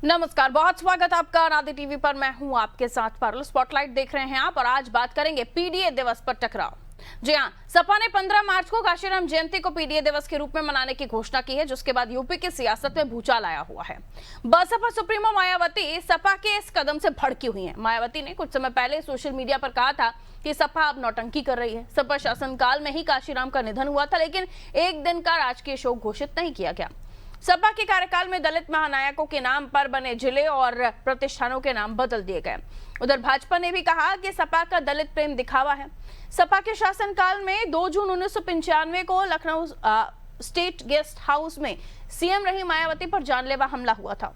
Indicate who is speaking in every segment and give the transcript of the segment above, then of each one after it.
Speaker 1: नमस्कार, बहुत स्वागत आपका आदि टीवी पर। मैं हूं आपके साथ पारुल। स्पॉटलाइट देख रहे हैं आप और आज बात करेंगे पीडीए दिवस पर टकराव। जी हां, सपा ने 15 मार्च को काशीराम जयंती को पीडीए दिवस के रूप में मनाने की घोषणा की है, जिसके बाद यूपी की सियासत में भूचाल आया हुआ है। बसपा सुप्रीमो मायावती सपा के इस कदम से भड़की हुई हैं। मायावती ने कुछ समय पहले सोशल मीडिया पर कहा था कि सपा अब नौटंकी कर रही है। सपा शासनकाल में ही काशीराम का निधन हुआ था, लेकिन एक दिन का राजकीय शोक घोषित नहीं किया गया। सपा के कार्यकाल में दलित महानायकों के नाम पर बने जिले और प्रतिष्ठानों के नाम बदल दिए गए। उधर भाजपा ने भी कहा कि सपा का दलित प्रेम दिखावा है। सपा के शासनकाल में 2 जून 1995 को लखनऊ स्टेट गेस्ट हाउस में सीएम रही मायावती पर जानलेवा हमला हुआ था।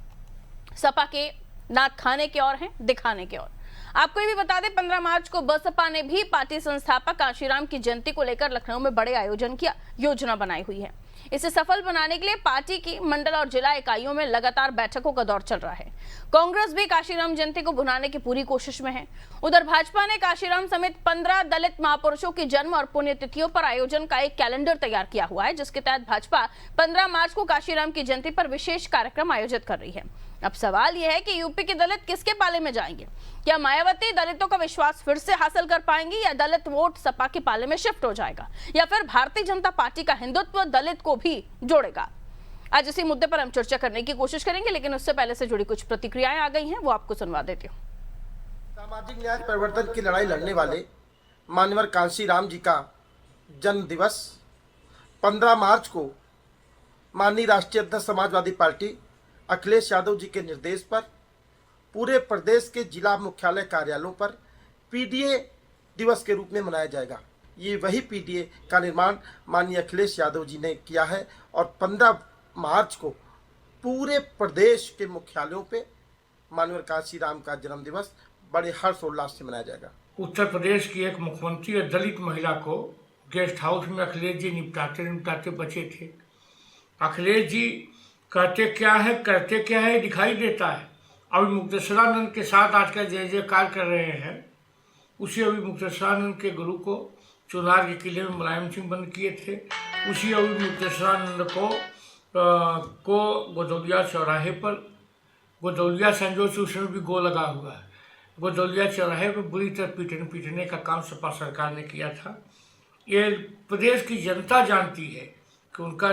Speaker 1: सपा के नाक खाने के और हैं, दिखाने के और। आपको ये भी बता दें, 15 मार्च को बसपा ने भी पार्टी संस्थापक काशीराम की जयंती को लेकर लखनऊ में बड़े आयोजन की योजना बनाई हुई है। इसे सफल बनाने के लिए पार्टी की मंडल और जिला इकाइयों में लगातार बैठकों का दौर चल रहा है। कांग्रेस भी काशीराम जयंती को भुनाने की पूरी कोशिश में है। उधर भाजपा ने काशीराम समेत 15 दलित महापुरुषों की जन्म और पुण्यतिथियों पर आयोजन का एक कैलेंडर तैयार किया हुआ है, जिसके तहत भाजपा 15 मार्च को काशीराम की जयंती पर विशेष कार्यक्रम आयोजित कर रही है। अब सवाल यह है कि यूपी के दलित किसके पाले में जाएंगे? क्या मायावती दलितों का विश्वास फिर से हासिल कर पाएंगी, या दलित वोट सपा के पाले में शिफ्ट हो जाएगा, या फिर भारतीय जनता पार्टी का हिंदुत्व दलित को भी जोड़ेगा? आज इसी मुद्दे पर हम चर्चा करने की कोशिश करेंगे, लेकिन उससे पहले से जुड़ी कुछ प्रतिक्रियाएं आ गई हैं, वो आपको सुनवा देती हूँ।
Speaker 2: सामाजिक न्याय परिवर्तन की लड़ाई लड़ने वाले मान्यवर कांशीराम जी का जन्म दिवस 15 मार्च को माननीय राष्ट्रीय अध्यक्ष समाजवादी पार्टी अखिलेश यादव जी के निर्देश पर पूरे प्रदेश के जिला मुख्यालय कार्यालयों पर पीडीए दिवस के रूप में मनाया जाएगा। ये वही पीडीए का निर्माण माननीय अखिलेश यादव जी ने किया है और 15 मार्च को पूरे प्रदेश के मुख्यालयों पे माननीय कांशीराम का जन्म दिवस बड़े हर्षोल्लास से मनाया जाएगा।
Speaker 3: उत्तर प्रदेश की एक मुख्यमंत्री और दलित महिला को गेस्ट हाउस में अखिलेश जी निपटाते बचे थे। अखिलेश जी कहते क्या है, करते क्या है, दिखाई देता है। अभी मुक्तेश्वरानंद के साथ आज का जय जयकार कर रहे हैं। उसी अभी मुक्तेश्वरानंद के गुरु को चुनार के किले में मुलायम सिंह बंद किए थे। उसी अभी मुक्तेश्वरानंद को गोदौलिया चौराहे पर, गोदौलिया संजोग से उसमें भी गो लगा हुआ है, गोदौलिया चौराहे पर बुरी तरह पीटने का काम सपा सरकार ने किया था। ये प्रदेश की जनता जानती है कि उनका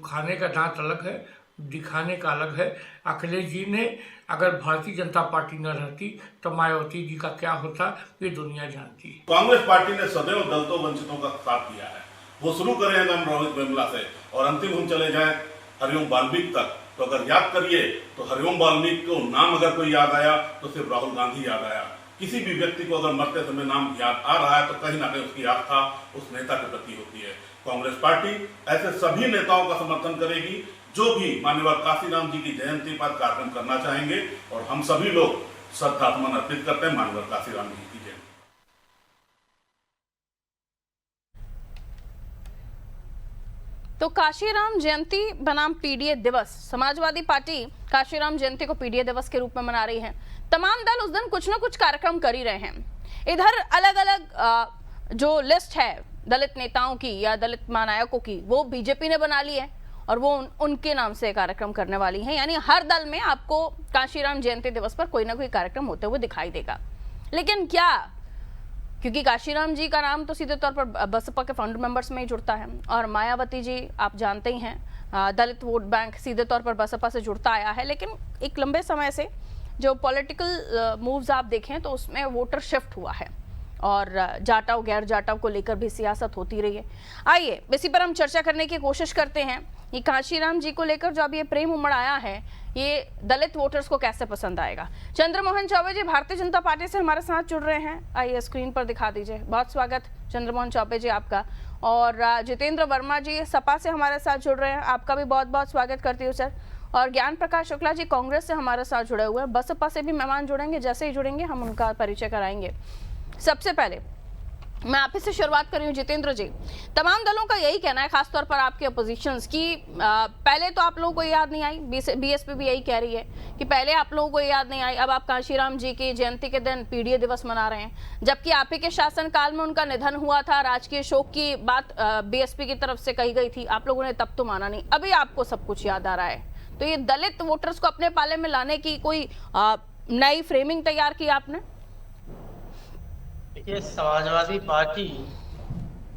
Speaker 3: खाने का दांत अलग है, दिखाने का अलग है। अखिलेश जी ने अगर भारतीय जनता पार्टी न रहती तो मायावती जी का क्या होता, ये दुनिया जानती है।
Speaker 4: कांग्रेस पार्टी ने सदैव दलितों वंचितों का साथ दिया है। वो शुरू करें हम रोहित वेमुला से और अंतिम हम चले जाएं हरिओम वाल्मीकि तक। तो अगर याद करिए तो हरिओम वाल्मीकि को नाम अगर कोई याद आया तो सिर्फ राहुल गांधी याद आया। किसी भी व्यक्ति को अगर मरते समय नाम याद आ रहा है तो कहीं ना कहीं उसकी आस्था उस नेता के प्रति होती है। कांग्रेस पार्टी ऐसे सभी नेताओं का समर्थन करेगी जो भी माननीय काशीराम जी की जयंती पर कार्यक्रम करना चाहेंगे, और हम सभी लोग श्रद्धासुमन अर्पित करते हैं माननीय काशीराम जी की जयंती।
Speaker 1: तो काशीराम जयंती बनाम पीडीए दिवस, समाजवादी पार्टी काशीराम जयंती को पीडीए दिवस के रूप में मना रही है। तमाम दल उस दिन कुछ ना कुछ कार्यक्रम कर ही रहे हैं। इधर अलग अलग जो लिस्ट है दलित नेताओं की या दलित महानायकों की, वो बीजेपी ने बना ली है और वो उनके नाम से कार्यक्रम करने वाली हैं। यानी हर दल में आपको काशीराम जयंती दिवस पर कोई ना कोई कार्यक्रम होते हुए दिखाई देगा। लेकिन क्या, क्योंकि काशीराम जी का नाम तो सीधे तौर पर बसपा के फाउंडर मेंबर्स में ही जुड़ता है, और मायावती जी आप जानते ही हैं दलित वोट बैंक सीधे तौर पर बसपा से जुड़ता आया है। लेकिन एक लंबे समय से जो पॉलिटिकल मूव्स आप देखें तो उसमें वोटर शिफ्ट हुआ है और जाटाव गैर जाटाव को लेकर भी सियासत होती रही है। आइए इसी पर हम चर्चा करने की कोशिश करते हैं। ये काशीराम जी को लेकर जो अब ये प्रेम उमड़ आया है, ये दलित वोटर्स को कैसे पसंद आएगा? चंद्रमोहन चौबे जी भारतीय जनता पार्टी से हमारे साथ जुड़ रहे हैं, आइए स्क्रीन पर दिखा दीजिए। बहुत स्वागत चंद्रमोहन चौबे जी आपका। और जितेंद्र वर्मा जी सपा से हमारे साथ जुड़ रहे हैं, आपका भी बहुत बहुत स्वागत करती हूँ सर। और ज्ञान प्रकाश शुक्ला जी कांग्रेस से हमारे साथ जुड़े हुए हैं। बसपा से भी मेहमान जुड़ेंगे, जैसे ही जुड़ेंगे हम उनका परिचय कराएंगे। सबसे पहले मैं आप ही से शुरुआत कर रही हूँ जितेंद्र जी। तमाम दलों का यही कहना है, खासतौर पर आपके अपोजिशंस की, पहले तो आप लोगों को याद नहीं आई, बीएसपी भी यही कह रही है कि पहले आप लोगों को याद नहीं आई, अब आप काशीराम जी की जयंती के दिन पीडीए दिवस मना रहे हैं, जबकि आप ही के शासनकाल में उनका निधन हुआ था। राजकीय शोक की बात बीएसपी की तरफ से कही गई थी, आप लोगों ने तब तो माना नहीं, अभी आपको सब कुछ याद आ रहा है। तो ये दलित वोटर्स को अपने पाले में लाने की कोई नई फ्रेमिंग तैयार की आपने?
Speaker 5: देखिए, समाजवादी पार्टी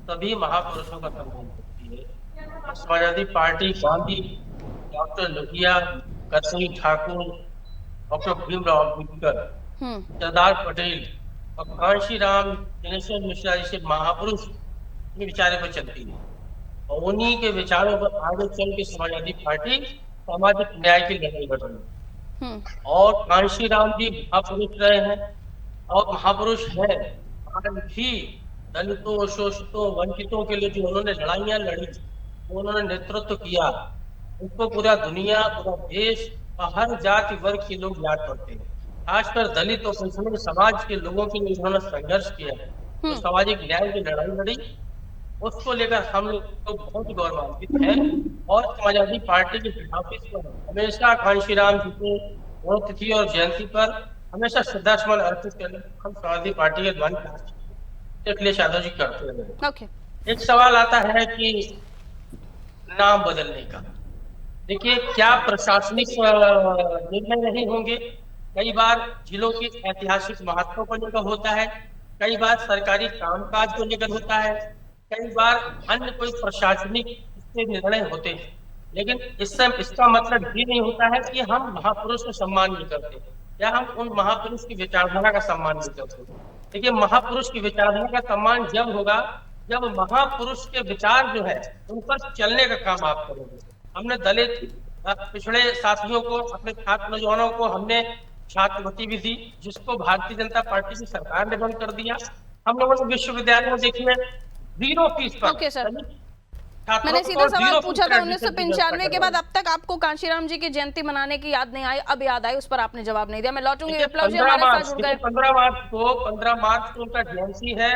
Speaker 5: सभी महापुरुषों का सम्मान करती है। Samajwadi Party Gandhi, doctor Lohia, Karpoori Thakur, doctor Bhimrao Ambedkar, Sardar Patel और कांशीराम, दिनेश्वर मिश्रा जैसे महापुरुष के विचारों पर चलती है और उन्हीं के विचारों पर आगे चल के समाजवादी पार्टी सामाजिक न्याय की लड़ाई लड़ रही है। और कांशीराम जी महापुरुष रहे हैं और महापुरुष है। आज भी दलितों, शोषितों, वंचितों के लिए जो उन्होंने लड़ाइयां लड़ी, उन्होंने नेतृत्व किया, उसको पूरा दुनिया, पूरा देश और हर जाति वर्ग के लोग याद करते हैं। खासकर दलित और पिछड़े समाज के लोगों के लिए उन्होंने संघर्ष किया है, तो सामाजिक न्याय की लड़ाई लड़ी, उसको लेकर हम लोग बहुत गौरवान्वित हैं। और समाजवादी पार्टी के ऑफिस पर हमेशा कांशीराम जी को पुण्यतिथि और जयंती पर हमेशा श्रद्धासुमन अर्पित करने हम समाजवादी पार्टी के द्वारा अखिलेश यादव जी करते हैं।
Speaker 1: ओके।
Speaker 5: एक सवाल आता है कि नाम बदलने का। देखिए, क्या प्रशासनिक निर्णय नहीं होंगे? कई बार जिलों के ऐतिहासिक महत्व को लेकर होता है, कई बार सरकारी कामकाज को लेकर होता है, कई बार अन्य कोई प्रशासनिक इससे निर्णय होते हैं। लेकिन इससे इसका मतलब ये नहीं होता है कि हम महापुरुष का सम्मान नहीं करते या हम उन महापुरुष की विचारधारा का सम्मान नहीं करते। देखिए, महापुरुष की विचारधारा का सम्मान जब होगा जब महापुरुष के विचार जो है उन पर चलने का काम आप करोगे। हमने दलित पिछड़े साथियों को, अपने छात्र नौजवानों को हमने छात्रवृत्ति भी दी, जिसको भारतीय जनता पार्टी की सरकार ने बंद कर दिया। हम लोगों ने विश्वविद्यालय में देखिए 0 फीस पर।
Speaker 1: ओके सर, मैंने सीधा सवाल पूछा था 1995 के बाद अब तक आपको कांशीराम जी की जयंती मनाने की याद नहीं आई, अब याद आई, उस पर आपने जवाब नहीं दिया। मैं लौटूंगी, विप्लव जी हमारे साथ जुड़ गए।
Speaker 5: 15 मार्च को उनका जयंती है।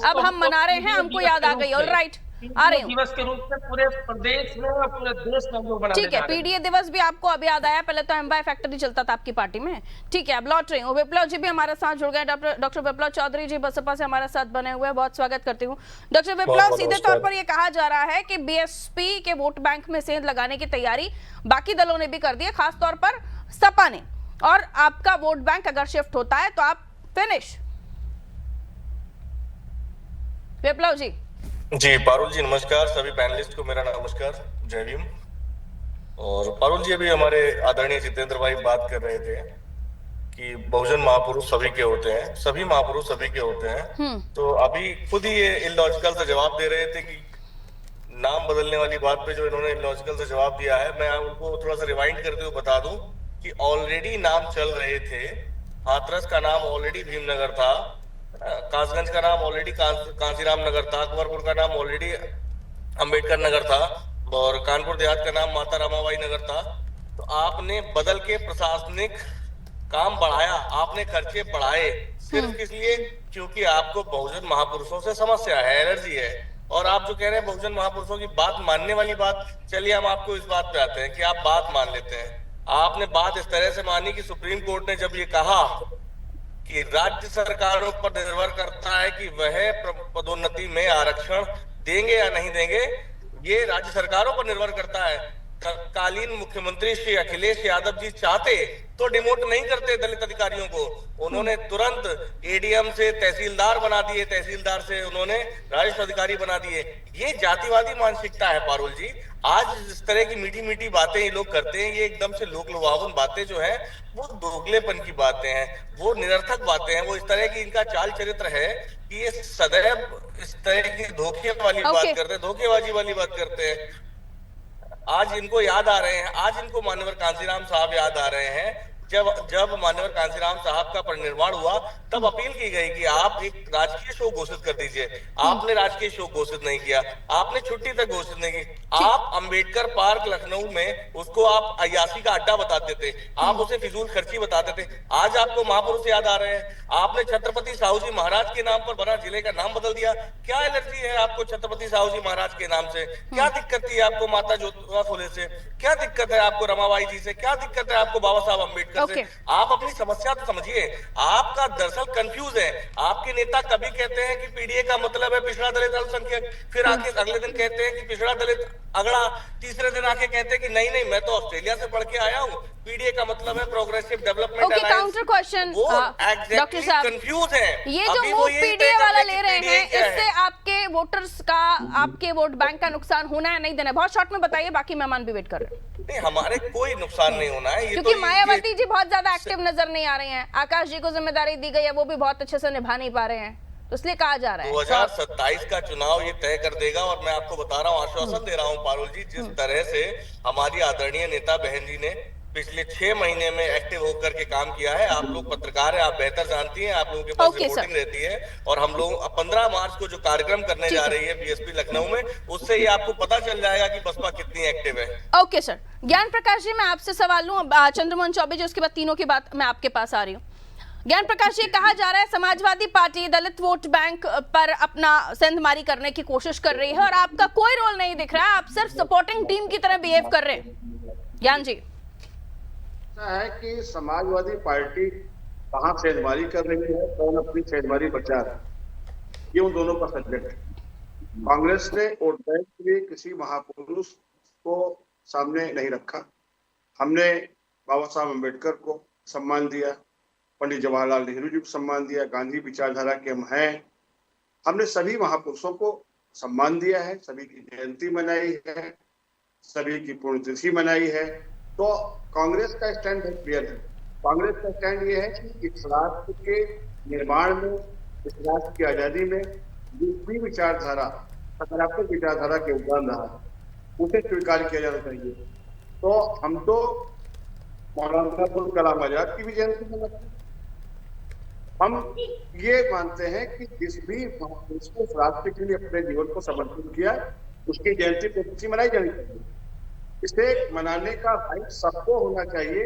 Speaker 1: अब हम मना रहे हैं, हमको याद आ गई। ऑलराइट, आ रही हूँ।
Speaker 5: दिवस के रूप में पूरे प्रदेश में और पूरे देश में हम लोग मनाने
Speaker 1: ठीक है, पीडीए दिवस भी आपको अब याद आया। पहले तो एम्बाई फैक्ट्री चलता था आपकी पार्टी में। ठीक है, अब लौट रही हूँ। विप्लव जी भी हमारे साथ जुड़ गए। डॉक्टर विप्लव चौधरी जी बसपा से हमारे साथ बने हुए हैं, बहुत स्वागत करती हूँ। डॉक्टर विप्लव, सीधे तौर पर यह कहा जा रहा है कि बीएसपी के वोट बैंक में सेंध लगाने की तैयारी बाकी दलों ने भी कर दी है, खासतौर पर सपा ने, और आपका वोट बैंक अगर शिफ्ट होता है तो आप फिनिश। विप्लव
Speaker 6: जी, पारुल जी नमस्कार। सभी पैनलिस्ट को मेरा नमस्कार, जय भीम। और पारुल जी, अभी हमारे आदरणीय जितेंद्र भाई बात कर रहे थे कि बहुजन महापुरुष सभी के होते हैं, सभी महापुरुष सभी के होते हैं। तो अभी खुद ही ये इलॉजिकल सा जवाब दे रहे थे कि नाम बदलने वाली बात पे जो इन्होंने इलॉजिकल सा जवाब दिया है, मैं उनको थोड़ा सा रिवाइंड करते हुए बता दूं कि ऑलरेडी नाम चल रहे थे। हाथरस का नाम ऑलरेडी भीमनगर था, कासगंज का नाम ऑलरेडी कांसीराम नगर था, अकबरपुर का नाम ऑलरेडी अंबेडकर नगर था और कानपुर देहात का नाम माता रमाबाई नगर था। तो आपने बदल के प्रशासनिक काम बढ़ाया, आपने खर्चे बढ़ाए, सिर्फ इसलिए क्योंकि आपको बहुजन महापुरुषों से समस्या है, एलर्जी है। और आप जो कह रहे हैं बहुजन महापुरुषों की बात मानने वाली बात, चलिए हम आपको इस बात पे आते हैं कि आप बात मान लेते हैं। आपने बात इस तरह से मानी कि सुप्रीम कोर्ट ने जब ये कहा कि राज्य सरकारों पर निर्भर करता है कि वह पदोन्नति में आरक्षण देंगे या नहीं देंगे, ये राज्य सरकारों पर निर्भर करता है। तत्कालीन मुख्यमंत्री श्री अखिलेश यादव जी चाहते तो डिमोट नहीं करते दलित अधिकारियों को, उन्होंने तुरंत एडीएम से तहसीलदार बना दिए, तहसीलदार से उन्होंने राजस्व अधिकारी बना दिए। ये जातिवादी मानसिकता है पारुल जी। आज इस तरह की मीठी मीठी बातें ये लोग करते हैं, ये एकदम से लोक लुभावन बातें जो है वो दोगलेपन की बातें हैं, वो निरर्थक बातें हैं, वो इस तरह की इनका चाल चरित्र है कि ये सदैव इस तरह की धोखे वाली बात करते हैं, धोखेबाजी वाली बात करते हैं। आज इनको याद आ रहे हैं, आज इनको मान्यवर कांसीराम साहब याद आ रहे हैं। जब मान्यवर कांसीराम साहब का परिनिर्वाण हुआ तब अपील की गई कि आप एक राजकीय शोक घोषित कर दीजिए। आपने राजकीय शोक घोषित नहीं किया, आपने छुट्टी तक घोषित नहीं की। आप अंबेडकर पार्क लखनऊ में उसको आप अय्यासी का अड्डा बताते थे, आप उसे फिजूल खर्ची बताते थे। आज आपको महापुरुष याद आ रहे हैं। आपने छत्रपति साहू जी महाराज के नाम पर बना जिले का नाम बदल दिया। क्या एलर्जी है आपको छत्रपति साहू जी महाराज के नाम से? क्या दिक्कत थी आपको माता ज्योतिबा फुले से? क्या दिक्कत है आपको रमाबाई जी से? क्या दिक्कत है आपको बाबा साहब अम्बेडकर अम्बेडकर से। आप अपनी समस्या तो समझिए, आपका दरअसल कंफ्यूज है। आपके नेता कभी कहते हैं कि पीडीए का मतलब है पिछड़ा दलित अल्पसंख्यक, फिर आके अगले दिन कहते हैं कि पिछड़ा दलित अगड़ा, तीसरे दिन आके कहते हैं कि नहीं नहीं मैं तो ऑस्ट्रेलिया से पढ़ के आया हूँ, पीडीए का मतलब है progressive development
Speaker 1: okay, counter question doctor साहब,
Speaker 6: कंफ्यूज है।
Speaker 1: ये जो मूव पीडीए वाला ले रहे हैं, इससे आपके वोटर्स का, आपके वोट बैंक का नुकसान होना है नहीं देना है? बहुत शॉर्ट में बताइए, बाकी मेहमान भी वेट कर रहे हैं।
Speaker 6: नहीं, हमारे कोई नुकसान नहीं होना है,
Speaker 1: क्योंकि मायावती जी बहुत ज्यादा एक्टिव नजर नहीं आ रही हैं, आकाश जी को जिम्मेदारी दी गई है, वो भी बहुत अच्छे से निभा नहीं पा रहे हैं, तो इसलिए कहा जा रहा है
Speaker 6: 2027 का चुनाव ये तय कर देगा। और मैं आपको बता रहा हूँ, आश्वासन दे रहा हूँ पारुल जी, जिस तरह से हमारी आदरणीय नेता बहन जी ने पिछले 6 महीने में एक्टिव होकर के काम किया है, आप लोग पत्रकार हैं, आप बेहतर जानती हैं, आप लोगों के पास रिपोर्टिंग रहती है, और हम लोग 15 मार्च को जो कार्यक्रम करने जा रही है बीएसपी लखनऊ में, उससे ही आपको पता चल जाएगा कि बसपा कितनी एक्टिव है।
Speaker 1: Okay sir. ज्ञान प्रकाश जी, मैं आपसे सवाल लूं, चंद्रमोहन चौबे जी, उसके बाद तीनों की बात मैं आपके पास आ रही हूँ। ज्ञान प्रकाश जी, कहा जा रहा है समाजवादी पार्टी दलित वोट बैंक पर अपना सेंधमारी करने की कोशिश कर रही है और आपका कोई रोल नहीं दिख रहा है, आप सिर्फ सपोर्टिंग टीम की तरह बिहेव कर रहे हैं। ज्ञान जी,
Speaker 7: है कि समाजवादी पार्टी कहाँ सेंधमारी कर रही है, कौन अपनी सेंधमारी बचा रहा है, ये उन दोनों का सब्जेक्ट है। कांग्रेस ने वोट बैंक के लिए किसी महापुरुष को सामने नहीं रखा। हमने बाबा साहब अम्बेडकर को सम्मान दिया, पंडित जवाहरलाल नेहरू जी को सम्मान दिया, गांधी विचारधारा के हम हैं, हमने सभी महापुरुषों को सम्मान दिया है, सभी की जयंती मनाई है, सभी की पुण्यतिथि मनाई है। तो कांग्रेस का स्टैंड बहुत क्लियर है। कांग्रेस का स्टैंड ये है कि इस राष्ट्र के निर्माण में, इस राष्ट्र की आजादी में दूसरी विचारधारा, सकारात्मक विचारधारा के योगदान रहा है, उसे स्वीकार किया जाना चाहिए। तो हम तो मौलाना अब्दुल कलाम आजाद की भी जयंती मनाते हैं। हम ये मानते हैं कि जिस भी महापुरुष को राष्ट्र के लिए अपने जीवन को समर्पित किया, उसकी जयंती पुण्यतिथि मनाई जानी चाहिए। इसे मनाने का राइट सबको होना चाहिए।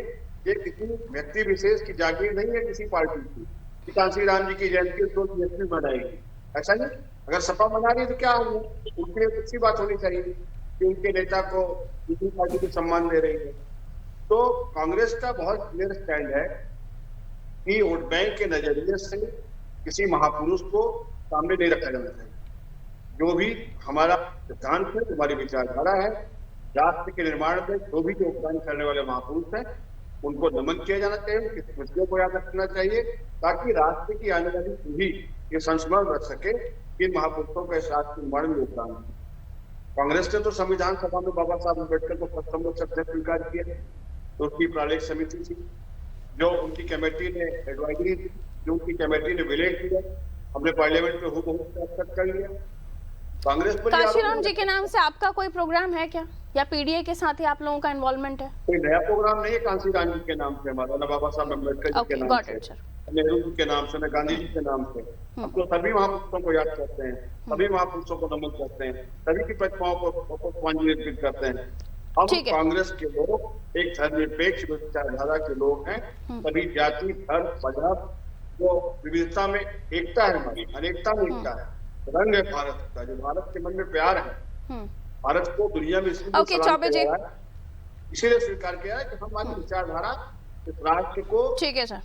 Speaker 7: ये किसी व्यक्ति विशेष की जागीर नहीं है किसी पार्टी की कि कांसी राम जी की जयंती तो बीएसपी मनाएगी, ऐसा नहीं। अगर सपा मना रही है तो क्या होगा, उनके लिए अच्छी बात होनी चाहिए कि उनके नेता को दूसरी पार्टी को सम्मान दे रही है। तो कांग्रेस का बहुत क्लियर स्टैंड है कि वोट बैंक के नजरिए से किसी महापुरुष को सामने नहीं रखा जाना चाहिए। जो भी हमारा सिद्धांत है, हमारी विचारधारा है, राष्ट्र के निर्माण में जो भी योगदान करने वाले महापुरुष हैं, उनको नमन किया जाना चाहिए, उनकी स्मृतियों को याद रखना चाहिए, ताकि राष्ट्र की आने वाली पीढ़ी ये संस्मरण रख सके कि इन महापुरुषों का इस राष्ट्र के निर्माण में योगदान है। कांग्रेस ने तो संविधान सभा में बाबा साहब अम्बेडकर को प्रथम लोक सदस्य स्वीकार किया, तो उसकी प्रालेख समिति थी, जो उनकी कमेटी ने एडवाइजरी, जो उनकी कमेटी ने विलेज दिया, हमने पार्लियामेंट में हुकूमत कर लिया। कांग्रेस पर
Speaker 1: काशीराम जी के नाम से आपका कोई प्रोग्राम है क्या, या पीडीए के साथ ही आप लोगों का इन्वॉल्वमेंट है?
Speaker 7: कोई नया प्रोग्राम नहीं है कांसी राम जी के नाम से, हमारा ना बाबा साहब अम्बेडकर जी के नाम से, नेहरू जी के नाम से, न गांधी जी के नाम से। हम तो सभी महापुरुषों को याद करते हैं, सभी महापुरुषों को नमन करते हैं, सभी की प्रतिमाओं को पुष्पांजलि अर्पित करते हैं। हम कांग्रेस के लोग एक धर्मनिरपेक्ष विचारधारा के लोग हैं। सभी जाति, धर्म, मजहब, जो विविधता में एकता है, हमारी अनेकता में एकता है, रंग है भारत का, जो भारत के मन में प्यार है। भारत को दुनिया में इसीलिए स्वीकार किया है कि हमारी विचारधारा इस राष्ट्र को
Speaker 1: ठीक है सर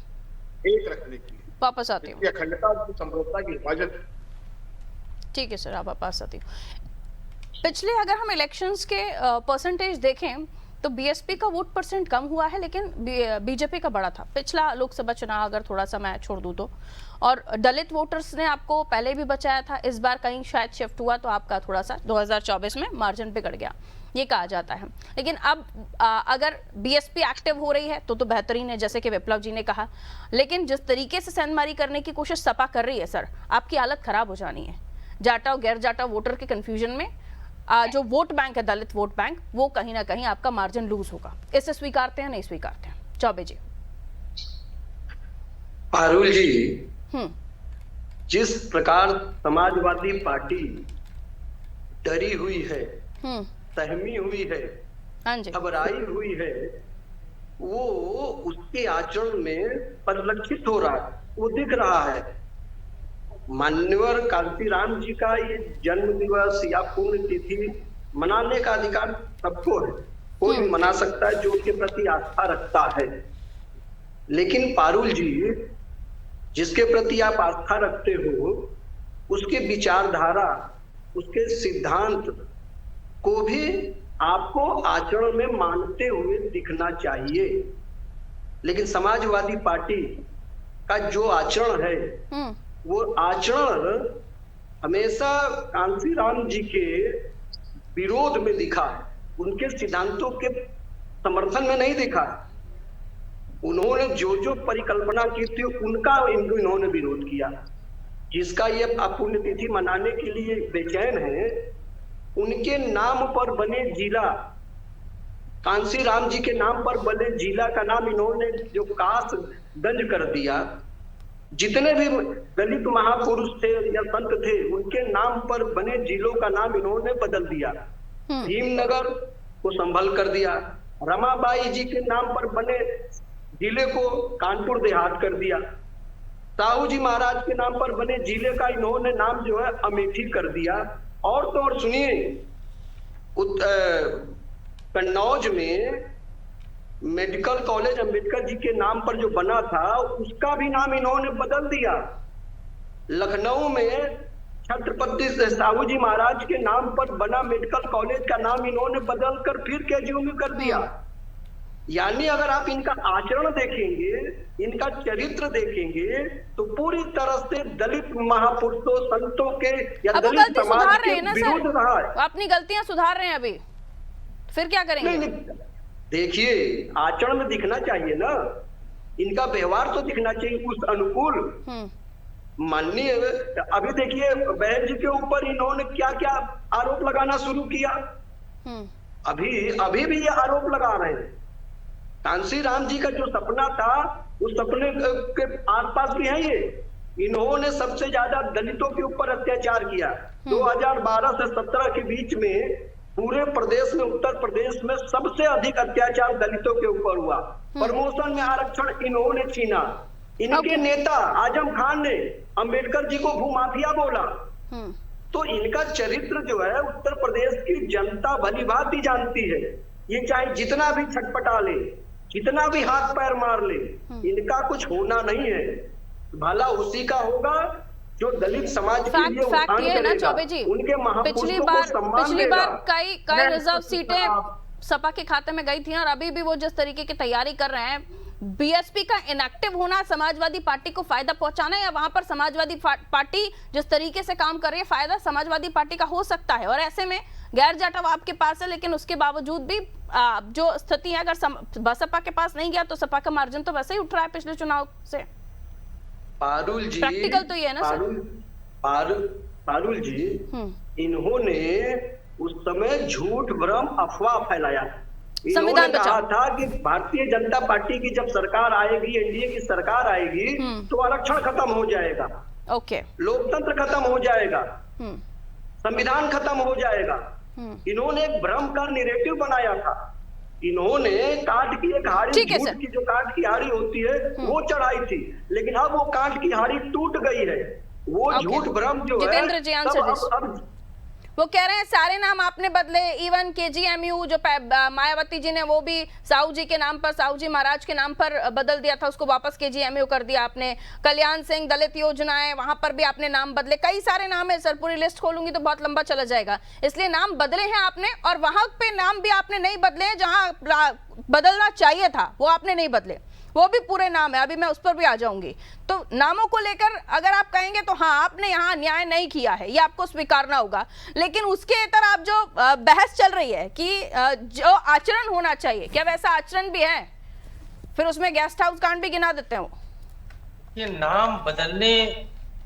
Speaker 7: एक रखने की,
Speaker 1: वापस आती हूँ,
Speaker 7: अखंडता और समृद्धता की हिफाजत।
Speaker 1: ठीक है सर, आप वापस आती हूँ। पिछले अगर हम इलेक्शंस के परसेंटेज देखें तो बीएसपी का वोट परसेंट कम हुआ है, लेकिन बीजेपी का बड़ा था पिछला लोकसभा चुनाव, अगर थोड़ा सा मैं छोड़ दूं तो। और दलित वोटर्स ने आपको पहले भी बचाया था, इस बार कहीं शायद शिफ्ट हुआ तो आपका थोड़ा सा 2024 में मार्जिन बिगड़ गया, ये कहा जाता है। लेकिन अब अगर बीएसपी एक्टिव हो रही है तो बेहतरीन है, जैसे कि विप्लव जी ने कहा। लेकिन जिस तरीके से सेंधमारी करने की कोशिश सपा कर रही है सर, आपकी हालत खराब हो जानी है। जाटा और गैर जाटा वोटर के कंफ्यूजन में जो वोट बैंक है, दलित वोट बैंक, वो कहीं ना कहीं आपका मार्जिन लूज होगा। इसे स्वीकारते हैं, नहीं स्वीकारते हैं? चौबे जी।
Speaker 8: पारुल जी, जिस प्रकार समाजवादी पार्टी डरी हुई है, सहमी हुई है, घबराई हुई है, वो उसके आचरण में परिलक्षित हो रहा है, वो दिख रहा है। मान्यवर कांसी राम जी का ये जन्म दिवस या पुण्यतिथि मनाने का अधिकार सबको है, कोई भी मना सकता है जो उसके प्रति आस्था रखता है। लेकिन पारुल जी, जिसके प्रति आप आस्था रखते हो, उसके विचारधारा, उसके सिद्धांत को भी आपको आचरण में मानते हुए दिखना चाहिए। लेकिन समाजवादी पार्टी का जो आचरण है, वो आचरण हमेशा कांशीराम जी के विरोध में दिखा है, उनके सिद्धांतों के समर्थन में नहीं दिखा। उन्होंने जो जो परिकल्पना की थी उनका इन्होंने विरोध किया। जिसका ये पुण्यतिथि मनाने के लिए बेचैन है, उनके नाम पर बने जिला, कांशीराम जी के नाम पर बने जिला का नाम इन्होंने जो कासगंज कर दिया। जितने भी दलित महापुरुष थे या संत थे, उनके नाम पर बने जिलों का नाम इन्होंने बदल दिया। भीमनगर को संभल कर दिया, रमाबाई जी के नाम पर बने जिले को कानपुर देहात कर दिया, साहू जी महाराज के नाम पर बने जिले का इन्होंने नाम जो है अमेठी कर दिया। और तो और सुनिए, कन्नौज में मेडिकल कॉलेज अंबेडकर जी के नाम पर जो बना था, उसका भी नाम इन्होंने बदल दिया। लखनऊ में छत्रपति साहू जी महाराज के नाम पर बना मेडिकल कॉलेज का नाम इन्होंने बदल कर फिर केजीओ में कर दिया। यानी अगर आप इनका आचरण देखेंगे, इनका चरित्र देखेंगे, तो पूरी तरह से दलित महापुरुषों, संतों के या दलित समाज के विरुद्ध रहा है।
Speaker 1: अपनी गलतियां सुधार रहे हैं अभी, फिर क्या करेंगे?
Speaker 8: नहीं, देखिए, आचरण में दिखना चाहिए ना, इनका व्यवहार तो दिखना चाहिए उस अनुकूल। माननीय, अभी देखिए बहन जी के ऊपर इन्होंने क्या क्या आरोप लगाना शुरू किया। अभी भी ये आरोप लगा रहे हैं। कांशीराम जी का जो सपना था, उस सपने के आसपास भी है ये। इन्होंने सबसे ज्यादा दलितों के ऊपर अत्याचार किया। 2012 से 17 के बीच में पूरे प्रदेश में, उत्तर प्रदेश में सबसे अधिक अत्याचार दलितों के ऊपर हुआ। प्रमोशन में आरक्षण इन्होंने छीना। इनके नेता आजम खान ने अंबेडकर जी को भूमाफिया बोला। तो इनका चरित्र जो है उत्तर प्रदेश की जनता भली भांति जानती है। ये चाहे जितना भी छटपटा ले, जितना भी हाथ पैर मार ले, इनका कुछ होना नहीं है। भला उसी का होगा जो दलित समाज के लिए उत्थान करेगा।
Speaker 1: चौबे जी,
Speaker 8: उनके
Speaker 1: पिछली बार कई रिजर्व सीटें सपा के खाते में गई थी, और अभी भी वो जिस तरीके की तैयारी कर रहे हैं, बीएसपी का इनएक्टिव होना समाजवादी पार्टी को फायदा पहुंचाना है, या वहां पर समाजवादी पार्टी जिस तरीके से काम कर रही है, फायदा समाजवादी पार्टी का हो सकता है? और ऐसे में गैर जाटव आपके पास है, लेकिन उसके बावजूद भी जो स्थिति है, अगर बसपा के पास नहीं गया तो सपा का मार्जिन तो वैसे ही उठ रहा है पिछले चुनाव से।
Speaker 8: पारुल जी,
Speaker 1: प्रैक्टिकल तो ये है ना
Speaker 8: पारुल जी, इन्होंने उस समय झूठ भ्रम अफवाह फैलाया। इन्होंने कहा था कि भारतीय जनता पार्टी की जब सरकार आएगी, एनडीए की सरकार आएगी, तो आरक्षण खत्म हो जाएगा, लोकतंत्र खत्म हो जाएगा, संविधान खत्म हो जाएगा। इन्होंने एक भ्रम का नैरेटिव बनाया था। इन्होंने काट की एक हाड़ी, झूठ की जो काट की हाड़ी होती है, वो चढ़ाई थी। लेकिन अब वो काट की हाड़ी टूट गई है। वो झूठ भ्रम जो है,
Speaker 1: वो कह रहे हैं सारे नाम आपने बदले, इवन केजीएमयू जो मायावती जी ने वो भी साहू जी के नाम पर, साहू जी महाराज के नाम पर बदल दिया था, उसको वापस केजीएमयू कर दिया आपने। कल्याण सिंह दलित योजनाएं, वहां पर भी आपने नाम बदले। कई सारे नाम है सर, पूरी लिस्ट खोलूंगी तो बहुत लंबा चला जाएगा, इसलिए नाम बदले हैं आपने। और वहां पे नाम भी आपने नहीं बदले हैं जहां बदलना चाहिए था, वो आपने नहीं बदले, वो भी पूरे नाम है। अभी मैं उस पर भी आ जाऊंगी। तो नामों को लेकर अगर आप कहेंगे तो हाँ, आपने यहाँ न्याय नहीं किया है, ये आपको स्वीकारना होगा। लेकिन उसके इतर आप जो बहस चल रही है कि जो आचरण होना चाहिए, क्या वैसा आचरण भी है? फिर उसमें गेस्ट हाउस कांड भी गिना देते हैं।
Speaker 5: ये नाम बदलने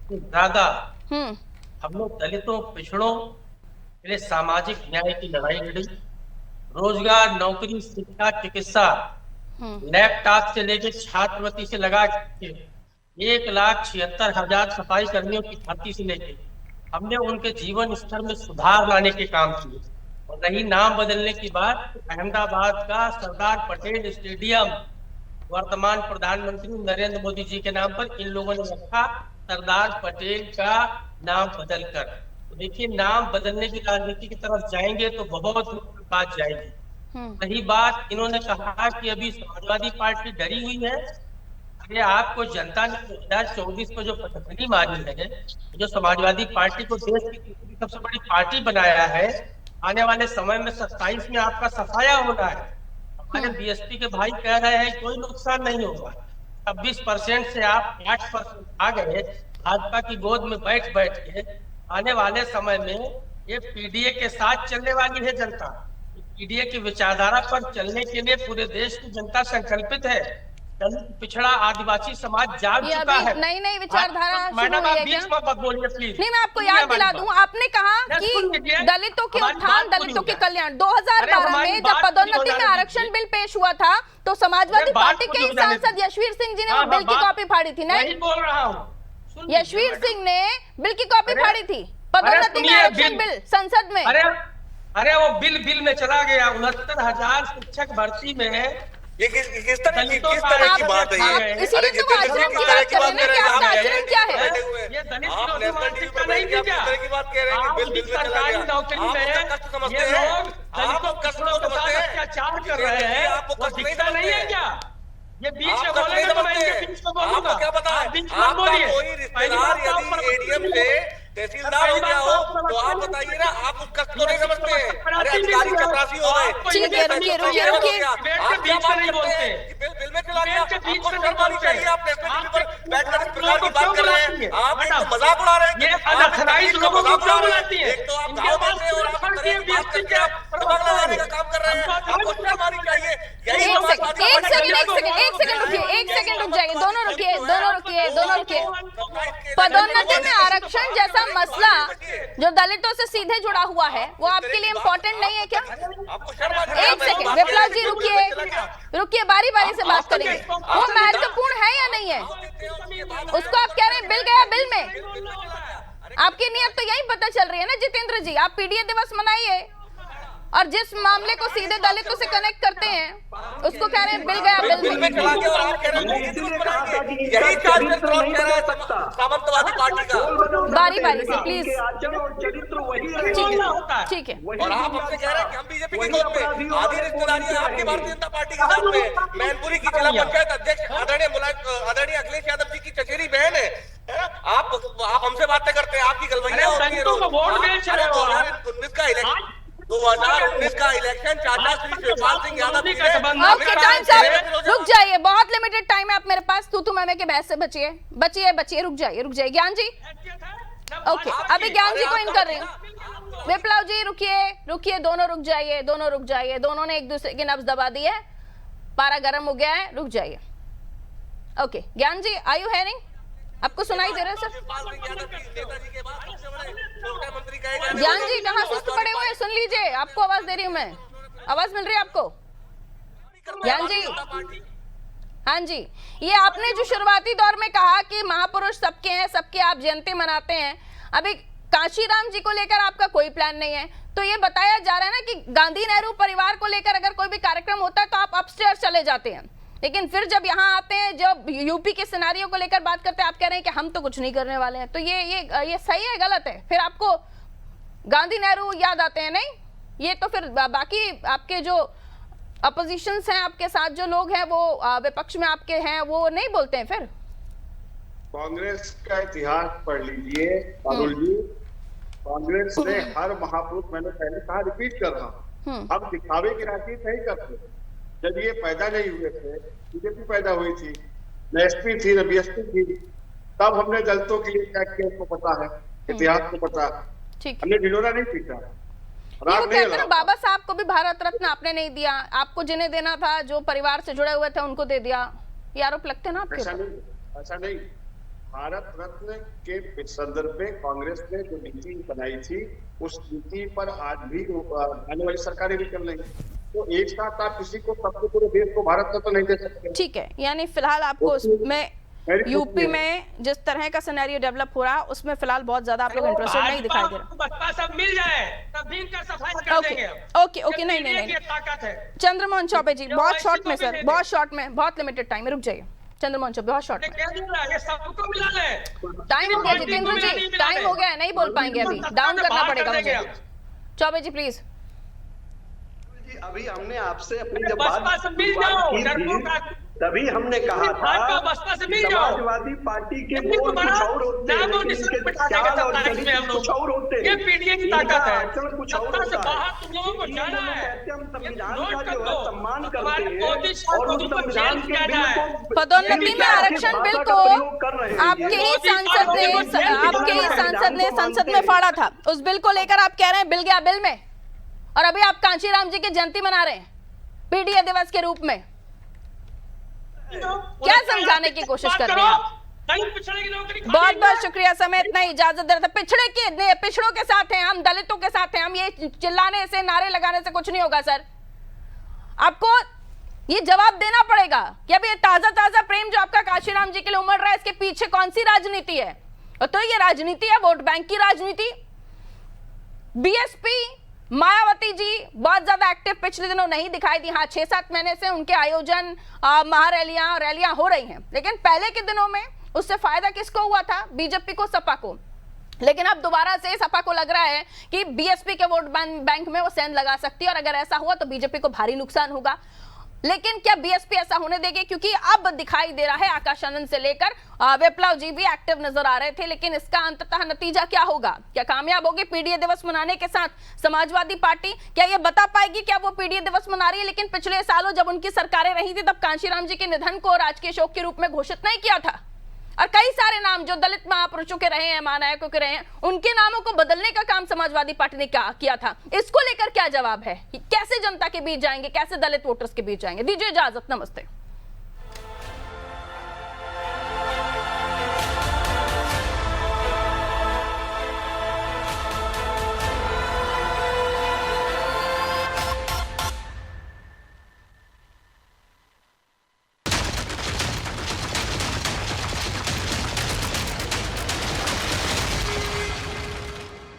Speaker 5: से ज्यादा हम लोग दलितों, पिछड़ों के लिए सामाजिक न्याय की लड़ाई लड़ी। रोजगार, नौकरी, शिक्षा, चिकित्सा, लैपटॉप से लेकर छात्रवृत्ति से लगा के 1,76,000 सफाई कर्मियों की भर्ती से लेकर हमने उनके जीवन स्तर में सुधार लाने के काम किए। और रही नाम बदलने की बात, अहमदाबाद का सरदार पटेल स्टेडियम वर्तमान प्रधानमंत्री नरेंद्र मोदी जी के नाम पर इन लोगों ने रखा, सरदार पटेल का नाम बदलकर। तो देखिए, नाम बदलने की राजनीति की तरफ जाएंगे तो बहुत बात जाएगी। रही बात, इन्होंने कहा कि अभी समाजवादी पार्टी डरी हुई है, ये आपको जनता ने 2024 में जो पटखनी मारी है, जो समाजवादी पार्टी को देश की तीसरी सबसे बड़ी पार्टी बनाया है, आने वाले समय में 27 में आपका सफाया होना है। हमारे बीएसपी के भाई कह रहे हैं कोई नुकसान नहीं होगा। 26% से आप 8% आ गए भाजपा की गोद में बैठ के। आने वाले समय में ये पीडीए के साथ चलने वाली है जनता। पीडीए की विचारधारा पर चलने के लिए पूरे देश की जनता संकल्पित है। दलित, पिछड़ा, आदिवासी समाज जाग चुका है।
Speaker 1: नई विचारधारा
Speaker 5: मैडम आप बीच में मत बोलिए प्लीज।
Speaker 1: नहीं, मैं आपको याद दिला दूं, आपने कहा कि दलितों के उत्थान, दलितों के कल्याण। 2012 में जब पदोन्नति में आरक्षण बिल पेश हुआ था तो समाजवादी पार्टी के ही सांसद यशवीर सिंह जी ने बिल की कॉपी फाड़ी थी। नहीं
Speaker 5: बोल रहा हूँ,
Speaker 1: यशवीर सिंह ने बिल की कॉपी फाड़ी थी, पदोन्नति में आरक्षण बिल संसद में।
Speaker 5: अरे वो बिल में चला गया। 69,000 शिक्षक भर्ती में
Speaker 6: ये किस तरह की बात है ये?
Speaker 1: इसीलिए तो आचरण की बात कर रहे हैं कि आपका आचरण क्या है?
Speaker 5: ये दलित विरोधी मानसिकता नहीं थी क्या? सरकारी नौकरी में ये लोग दलितों को अत्याचार कर रहे हैं, वो दिखता नहीं है क्या? ये बीच में बोलेंगे तो मैं इनके बीच में बोलूंगा।
Speaker 6: क्या पता है?
Speaker 5: बीच में बोलिए।
Speaker 6: एडीएम से तहसीलदार हो गया हो तो आप बताइए ना, आप उस कष्ट को नहीं समझते हैं? अरे अधिकारी चपरासी हो गए।
Speaker 1: ठीक है, रुकिए।
Speaker 5: बीच में नहीं बोलते।
Speaker 6: बिल में चला गया। आपको शर्म आनी चाहिए। आप नेशनल टीवी पर बैठकर इस प्रकार की बात कर रहे हैं। आप एक तो मजाक उड़ा रहे हैं।
Speaker 5: ये अनऑथराइज्ड लोगों को क्यों बुलाती है?
Speaker 6: एक तो आप दाव देते हैं और आप बात करके आप दिमाग लगाने का काम कर रहे हैं। आपको शर्म आनी चाहिए। यही
Speaker 1: एक सेकंड रुक जाइए। दोनों रुकिए। पदोन्नति में आरक्षण जैसा मसला जो दलितों से सीधे जुड़ा हुआ है वो आपके लिए इम्पोर्टेंट नहीं है क्या? एक सेकंड विप्लव जी, रुकिए, बारी से बात करेंगे। वो महत्वपूर्ण है या नहीं है? उसको आप कह रहे हैं बिल गया बिल में। आपकी नीयत तो यही पता चल रही है ना जितेंद्र जी। आप पीडीए दिवस मनाइए और जिस मामले को सीधे दलितों से कनेक्ट करते हैं उसको कह रहे हैं बिल गया बिल में।
Speaker 6: यही सामंतवादी पार्टी का।
Speaker 1: बारी से प्लीज। ठीक है।
Speaker 6: और आप हमसे कह रहे हैं कि हम बीजेपी के गोद में। आधी रिश्तेदारी है आपकी भारतीय जनता पार्टी के साथ में। मैनपुरी की जिला पंचायत अध्यक्ष आदरणीय अखिलेश यादव जी की चचेरी बहन है। आप हमसे बातें करते हैं। आपकी गलवैया होती है। 2019 का इलेक्शन 2019 का इलेक्शन चाचा श्री शिवपाल सिंह यादव।
Speaker 1: ओके, टाइम साहब रुक जाइए, बहुत लिमिटेड टाइम है आप मेरे पास। तू मैमे के बहस से बचिए। रुक जाइए ज्ञान जी। ओके, अभी ज्ञान जी को इन कर रही हूँ। विप्लव जी रुकिए, दोनों रुक जाइए। दोनों ने एक दूसरे की नब्ज दबा दी है, पारा गर्म हो गया है, रुक जाइए। ओके, ज्ञान जी आर यू हियरिंग? आपको सुनाई दे रहा है सर? ज्ञान जी कहाँ सुस्त पड़े हुए हैं? सुन लीजिए, आपको आवाज दे रही हूँ मैं। आवाज मिल रही है आपको ज्ञान जी? हाँ जी, ये आपने जो शुरुआती दौर में कहा कि महापुरुष सबके हैं, सबके आप जयंती मनाते हैं, अभी कांशीराम जी को लेकर आपका कोई प्लान नहीं है। तो ये बताया जा रहा है ना कि गांधी नेहरू परिवार को लेकर अगर कोई भी कार्यक्रम होता है तो आप अपस्टेयर चले जाते हैं, लेकिन फिर जब यहाँ आते हैं, जब यूपी के सिनेरियो को लेकर बात करते हैं, आप कह रहे हैं कि हम तो कुछ नहीं करने वाले हैं। तो ये सही है गलत है? फिर आपको गांधी नेहरू याद आते हैं? नहीं, ये तो फिर बाकी आपके जो अपोजिशंस हैं, आपके साथ जो लोग हैं, वो विपक्ष में आपके हैं, वो नहीं बोलते हैं फिर?
Speaker 7: कांग्रेस का इतिहास पढ़ लीजिए पारुल जी। कांग्रेस ने हर महापुरुष, मैंने पहले कहा, रिपीट कर रहा हूँ, हम दिखावे की राजनीति नहीं करते। जब ये पैदा नहीं हुए थे, बीजेपी पैदा हुई थी, न एसपी थी न बीएसपी थी, तब हमने दलितों के लिए क्या किया उसको पता है, इतिहास को पता है। हमने ढिंढोरा नहीं पीटा।
Speaker 1: बाबा साहब को भी भारत रत्न आपने नहीं दिया, आपको जिन्हें देना था, जो परिवार से जुड़े हुए थे, उनको दे दिया। ये आरोप लगते ना आपके?
Speaker 7: ऐसा नहीं। भारत रत्न के संदर्भ में कांग्रेस ने जो नीति बनाई थी, उस नीति पर आज भी आने वाली सरकारें भी चल रही हैं। तो एक साथ आप किसी को, सबको, पूरे देश को भारत रत्न नहीं दे सकते।
Speaker 1: ठीक है, यानी फिलहाल आपको उसमें यूपी में जिस तरह का सिनेरियो डेवलप हो रहा, उसमें फिलहाल बहुत ज्यादा आप लोग इंटरेस्टेड नहीं दिखाई दे रहा।
Speaker 5: सब मिल जाए तब भी इनका सफाई कर देंगे।
Speaker 1: ओके, नहीं, चंद्रमोहन चौबे जी, बहुत शॉर्ट में सर, बहुत शॉर्ट में, बहुत लिमिटेड टाइम में, रुक जाइए। चंद्रमोहन चौबे, बहुत शॉर्ट में। टाइम हो गया जितेंद्र जी, टाइम हो गया, नहीं बोल पाएंगे, अभी डाउन करना पड़ेगा मुझे। चौबे जी प्लीज।
Speaker 8: अभी हमने आपसे अपनी जब तभी हमने कहा था समाजवादी पार्टी के बोल कुछ और होते हैं, लेकिन इनके ख्याल और चरित्र कुछ और होते हैं।
Speaker 5: ये पीडीए की ताकत है।
Speaker 8: आचरण कुछ और होता है।
Speaker 5: तुम लोगों को जाना है,
Speaker 8: कहते हम संविधान का जो है सम्मान करते हैं और उस संविधान के बिल को
Speaker 1: पदोन्नति में आरक्षण बिल को आपके ही सांसद ने संसद में फाड़ा था। उस बिल को लेकर आप कह रहे हैं बिल गया बिल में, और अभी आप कांशीराम जी की जयंती मना रहे हैं पीडीए दिवस के रूप में। क्या समझाने की कोशिश कर रहे हैं आप? बहुत बहुत शुक्रिया। समय इतना ही इजाजत दे रहा था। पिछड़ों के साथ हैं हम, दलितों के साथ हैं हम। ये चिल्लाने से, नारे लगाने से कुछ नहीं होगा सर। आपको ये जवाब देना पड़ेगा कि अभी ये ताजा ताजा प्रेम जो आपका कांशीराम जी के लिए उमड़ रहा है, इसके पीछे कौन सी राजनीति है? तो ये राजनीति है वोट बैंक की राजनीति। बीएसपी मायावती जी बहुत ज्यादा एक्टिव पिछले दिनों नहीं दिखाई दी। हाँ, 6-7 महीने से उनके आयोजन, महारैलियां हो रही हैं, लेकिन पहले के दिनों में उससे फायदा किसको हुआ था? बीजेपी को, सपा को। लेकिन अब दोबारा से सपा को लग रहा है कि बीएसपी के वोट बैंक में वो सेंध लगा सकती है, और अगर ऐसा हुआ तो बीजेपी को भारी नुकसान होगा। लेकिन क्या बीएसपी ऐसा होने देगी? क्योंकि अब दिखाई दे रहा है आकाश आनंद से लेकर विप्लव जी भी एक्टिव नजर आ रहे थे, लेकिन इसका अंततः नतीजा क्या होगा? क्या कामयाब होगी पीडीए दिवस मनाने के साथ समाजवादी पार्टी? क्या ये बता पाएगी क्या वो पीडीए दिवस मना रही है? लेकिन पिछले सालों जब उनकी सरकारें रही थी तब कांशीराम जी के निधन को राजकीय शोक के रूप में घोषित नहीं किया था, और कई सारे नाम जो दलित महापुरुषों के रहे हैं, महानायकों के रहे हैं, उनके नामों को बदलने का काम समाजवादी पार्टी ने किया था। इसको लेकर क्या जवाब है? कैसे जनता के बीच जाएंगे, कैसे दलित वोटर्स के बीच जाएंगे? दीजिए इजाजत, नमस्ते।